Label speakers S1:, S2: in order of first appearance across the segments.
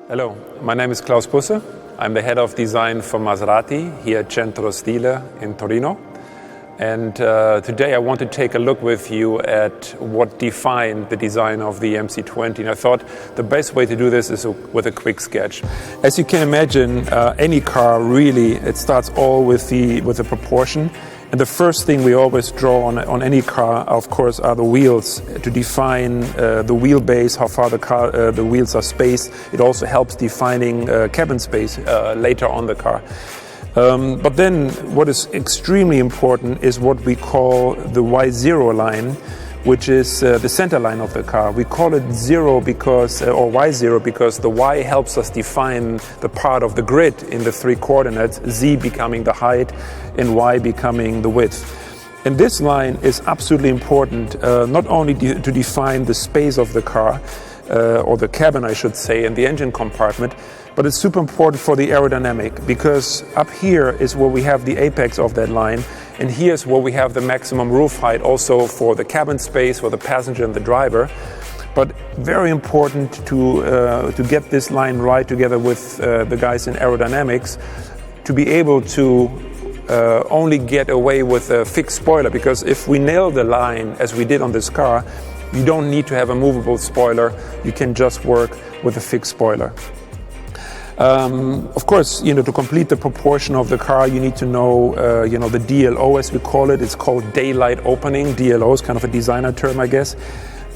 S1: Hello, my name is Klaus Busse. I'm the head of design for Maserati here at Centro Stile in Torino. And today I want to take a look with you at what defined the design of the MC20. And I thought the best way to do this is with a quick sketch. As you can imagine, any car really, it starts all with the proportion. And the first thing we always draw on any car, of course, are the wheels to define the wheelbase, how far the wheels are spaced. It also helps defining cabin space later on the car. But then what is extremely important is what we call the Y0 line, which is the center line of the car. We call it zero because, or Y0 because the Y helps us define the part of the grid in the three coordinates, Z becoming the height and Y becoming the width. And this line is absolutely important, not only to define the space of the car, or the cabin I should say, and the engine compartment, but it's super important for the aerodynamic because up here is where we have the apex of that line, and here's where we have the maximum roof height also for the cabin space for the passenger and the driver. But very important to get this line right together with the guys in aerodynamics to be able to only get away with a fixed spoiler, because if we nail the line as we did on this car, you don't need to have a movable spoiler. You can just work with a fixed spoiler. Of course, to complete the proportion of the car, you need to know, the DLO as we call it. It's called daylight opening. DLO is kind of a designer term, I guess,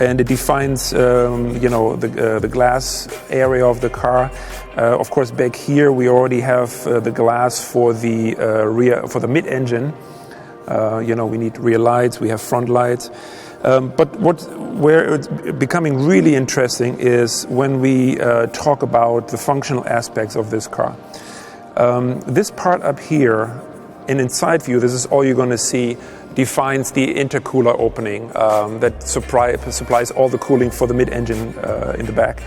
S1: and it defines, the glass area of the car. Of course, back here we already have the glass for the for the mid-engine. We need rear lights. We have front lights. But where it's becoming really interesting is when we talk about the functional aspects of this car. This part up here, in inside view, this is all you're going to see, defines the intercooler opening that supplies all the cooling for the mid-engine in the back.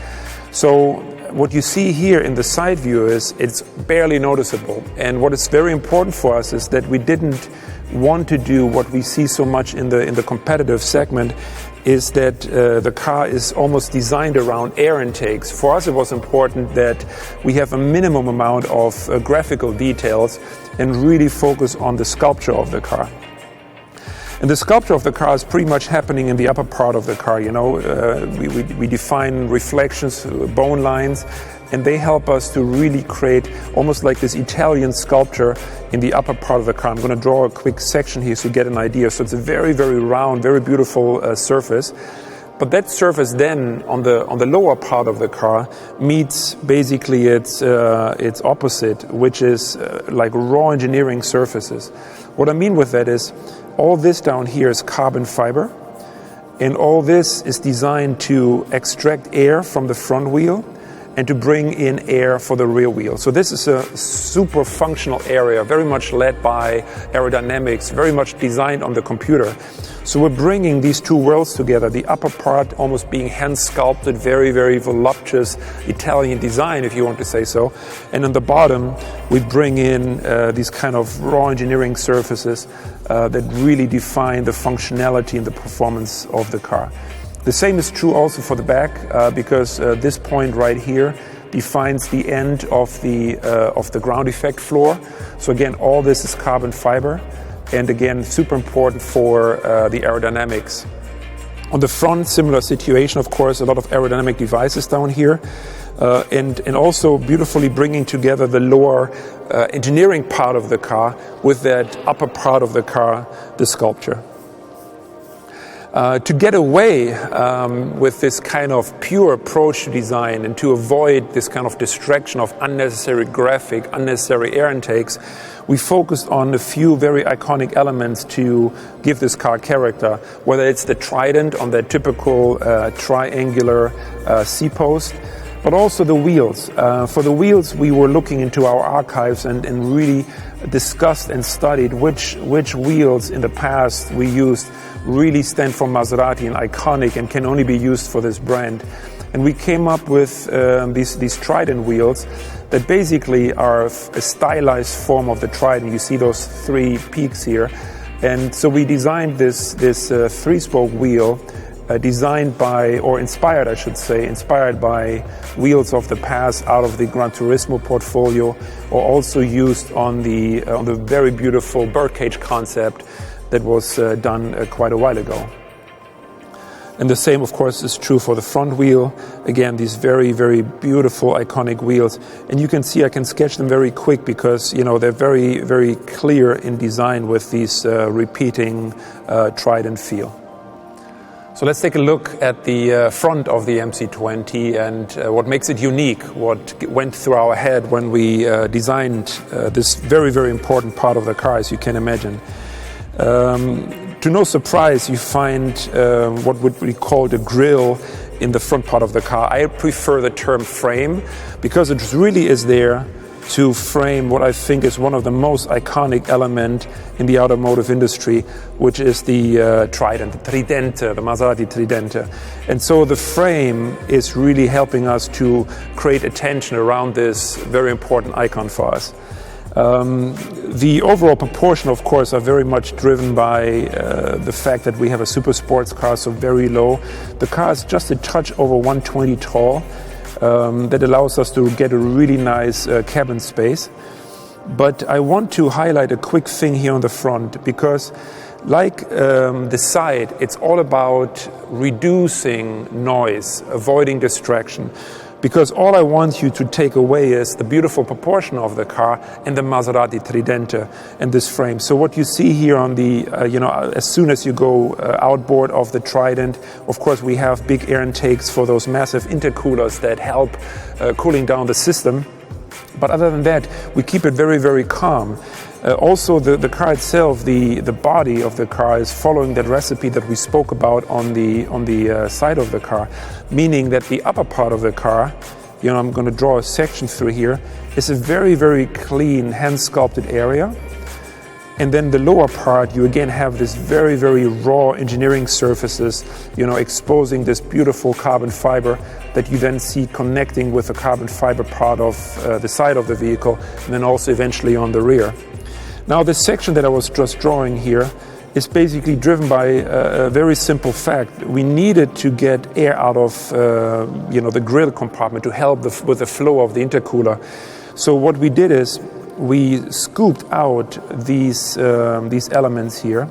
S1: So what you see here in the side view is it's barely noticeable. And what is very important for us is that we didn't want to do what we see so much in the competitive segment, is that the car is almost designed around air intakes. For us it was important that we have a minimum amount of graphical details and really focus on the sculpture of the car. And the sculpture of the car is pretty much happening in the upper part of the car. We define reflections, bone lines, and they help us to really create almost like this Italian sculpture in the upper part of the car. I'm going to draw a quick section here so you get an idea. So it's a very, very round, very beautiful surface. But that surface then on the lower part of the car meets basically its opposite, which is like raw engineering surfaces. What I mean with that is all this down here is carbon fiber, and all this is designed to extract air from the front wheel and to bring in air for the rear wheel. So this is a super functional area, very much led by aerodynamics, very much designed on the computer. So we're bringing these two worlds together, the upper part almost being hand sculpted, very, very voluptuous Italian design, if you want to say so. And on the bottom, we bring in these kind of raw engineering surfaces that really define the functionality and the performance of the car. The same is true also for the back, because this point right here defines the end of the ground effect floor. So again, all this is carbon fiber, and again, super important for the aerodynamics. On the front, similar situation, of course, a lot of aerodynamic devices down here, and also beautifully bringing together the lower engineering part of the car with that upper part of the car, the sculpture. To get away with this kind of pure approach to design and to avoid this kind of distraction of unnecessary graphic, unnecessary air intakes, we focused on a few very iconic elements to give this car character, whether it's the trident on that typical triangular C-post, but also the wheels. For the wheels, we were looking into our archives and really discussed and studied which wheels in the past we used really stand for Maserati and iconic and can only be used for this brand. And we came up with these Trident wheels that basically are a stylized form of the Trident. You see those three peaks here. And so we designed this three-spoke wheel designed by, or inspired, I should say, inspired by wheels of the past out of the Gran Turismo portfolio, or also used on the very beautiful birdcage concept that was done quite a while ago. And the same, of course, is true for the front wheel. Again, these very, very beautiful, iconic wheels. And you can see I can sketch them very quick because, you know, they're very, very clear in design with these repeating trident feel. So let's take a look at the front of the MC20 and what makes it unique, what went through our head when we designed this very, very important part of the car, as you can imagine. To no surprise, you find what would be called a grille in the front part of the car. I prefer the term frame because it really is there to frame what I think is one of the most iconic elements in the automotive industry, which is the trident, the Tridente, the Maserati Tridente. And so the frame is really helping us to create attention around this very important icon for us. The overall proportion, of course, are very much driven by the fact that we have a super sports car, so very low. The car is just a touch over 120 tall. That allows us to get a really nice cabin space. But I want to highlight a quick thing here on the front because, like the side, it's all about reducing noise, avoiding distraction. Because all I want you to take away is the beautiful proportion of the car and the Maserati Tridente and this frame. So what you see here on the, as soon as you go outboard of the Trident, of course we have big air intakes for those massive intercoolers that help cooling down the system. But other than that, we keep it very, very calm. Also, the car itself, the body of the car is following that recipe that we spoke about on the side of the car, meaning that the upper part of the car, I'm going to draw a section through here, is a very, very clean hand-sculpted area. And then the lower part, you again have this very, very raw engineering surfaces, exposing this beautiful carbon fiber that you then see connecting with the carbon fiber part of the side of the vehicle, and then also eventually on the rear. Now, this section that I was just drawing here is basically driven by a very simple fact. We needed to get air out of the grill compartment to help with the flow of the intercooler. So what we did is we scooped out these elements here,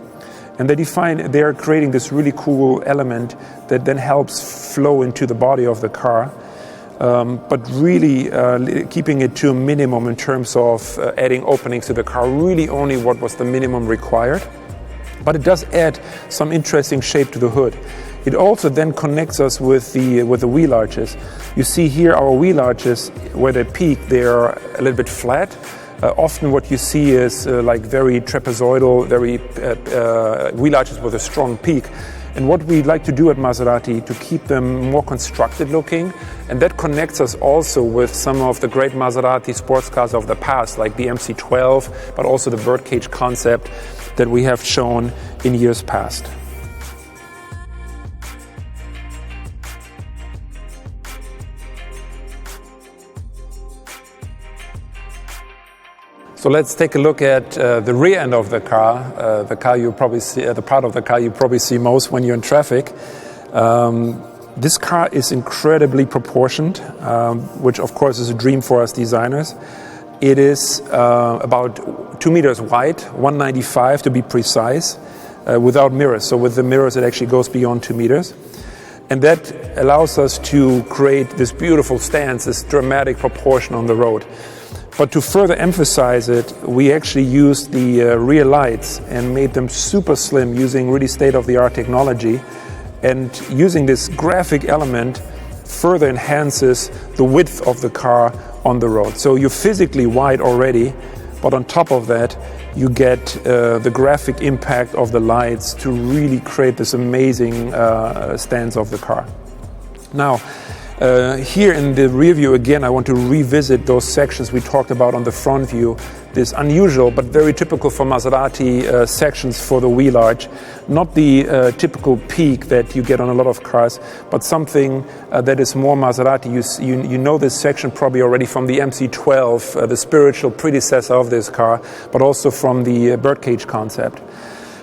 S1: and they're creating this really cool element that then helps flow into the body of the car. But really keeping it to a minimum in terms of adding openings to the car, really only what was the minimum required. But it does add some interesting shape to the hood. It also then connects us with the wheel arches. You see here our wheel arches, where they peak, they are a little bit flat. Often what you see is like very trapezoidal, very wheel arches with a strong peak. And what we like to do at Maserati to keep them more constructed looking, and that connects us also with some of the great Maserati sports cars of the past, like the MC12, but also the birdcage concept that we have shown in years past. So let's take a look at the rear end of the car, the car you probably see, the part of the car you probably see most when you're in traffic. This car is incredibly proportioned, which of course is a dream for us designers. It is about 2 meters wide, 195 to be precise, without mirrors. So with the mirrors it actually goes beyond 2 meters. And that allows us to create this beautiful stance, this dramatic proportion on the road. But to further emphasize it, we actually used the rear lights and made them super slim using really state-of-the-art technology. And using this graphic element further enhances the width of the car on the road. So you're physically wide already, but on top of that, you get the graphic impact of the lights to really create this amazing stance of the car. Now, here in the rear view, again, I want to revisit those sections we talked about on the front view. This unusual but very typical for Maserati sections for the wheel arch. Not the typical peak that you get on a lot of cars, but something that is more Maserati. You know this section probably already from the MC12, the spiritual predecessor of this car, but also from the birdcage concept.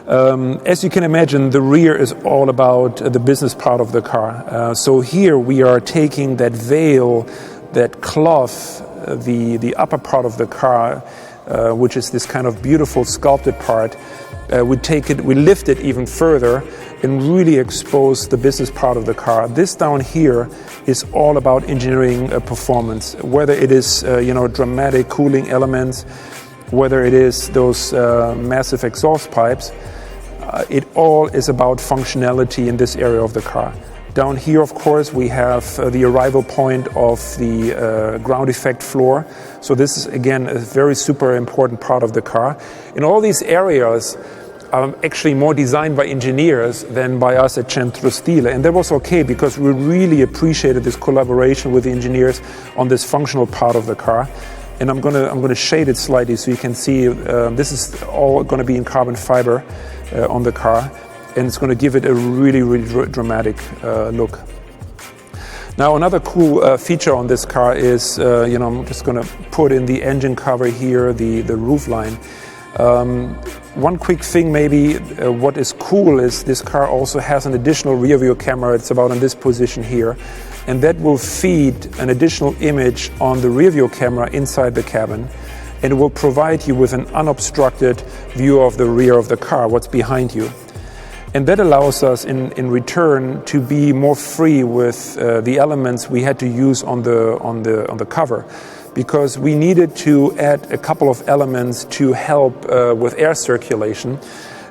S1: As you can imagine, the rear is all about the business part of the car. So here we are taking that veil, that cloth, the upper part of the car, which is this kind of beautiful sculpted part. We lift it even further and really expose the business part of the car. This down here is all about engineering performance, whether it is dramatic cooling elements, whether it is those massive exhaust pipes. It all is about functionality in this area of the car. Down here, of course, we have the arrival point of the ground effect floor. So this is, again, a very super important part of the car. In all these areas are actually more designed by engineers than by us at Centro Stile. And that was okay, because we really appreciated this collaboration with the engineers on this functional part of the car. And I'm gonna shade it slightly so you can see this is all going to be in carbon fiber on the car, and it's going to give it a really, really dramatic look. Now, another cool feature on this car is, I'm just going to put in the engine cover here, the roof line. One quick thing maybe, what is cool is this car also has an additional rear view camera. It's about in this position here, and that will feed an additional image on the rear view camera inside the cabin, and it will provide you with an unobstructed view of the rear of the car, what's behind you. And that allows us in return to be more free with the elements we had to use on the cover, because we needed to add a couple of elements to help with air circulation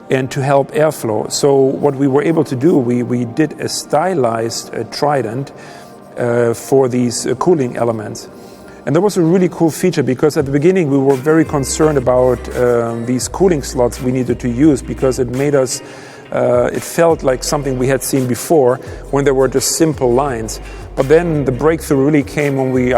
S1: and to help airflow. So what we were able to do, we did a stylized trident for these cooling elements. And that was a really cool feature, because at the beginning we were very concerned about these cooling slots we needed to use, because it made us, it felt like something we had seen before when there were just simple lines. But then the breakthrough really came when we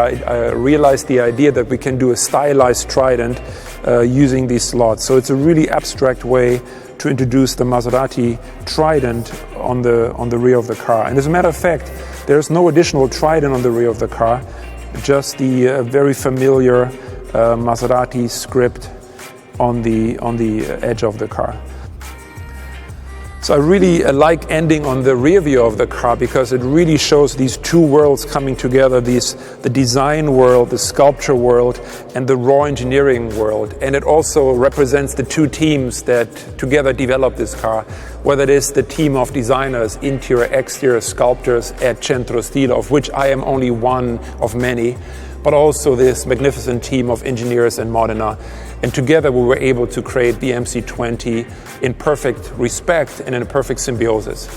S1: realized the idea that we can do a stylized trident using these slots. So it's a really abstract way to introduce the Maserati trident on the rear of the car. And as a matter of fact, there's no additional trident on the rear of the car, just the very familiar Maserati script on the edge of the car. So I really like ending on the rear view of the car, because it really shows these two worlds coming together, the design world, the sculpture world, and the raw engineering world. And it also represents the two teams that together developed this car, whether it is the team of designers, interior, exterior sculptors at Centro Stile, of which I am only one of many, but also this magnificent team of engineers in Modena. And together we were able to create the MC20 in perfect respect and in a perfect symbiosis.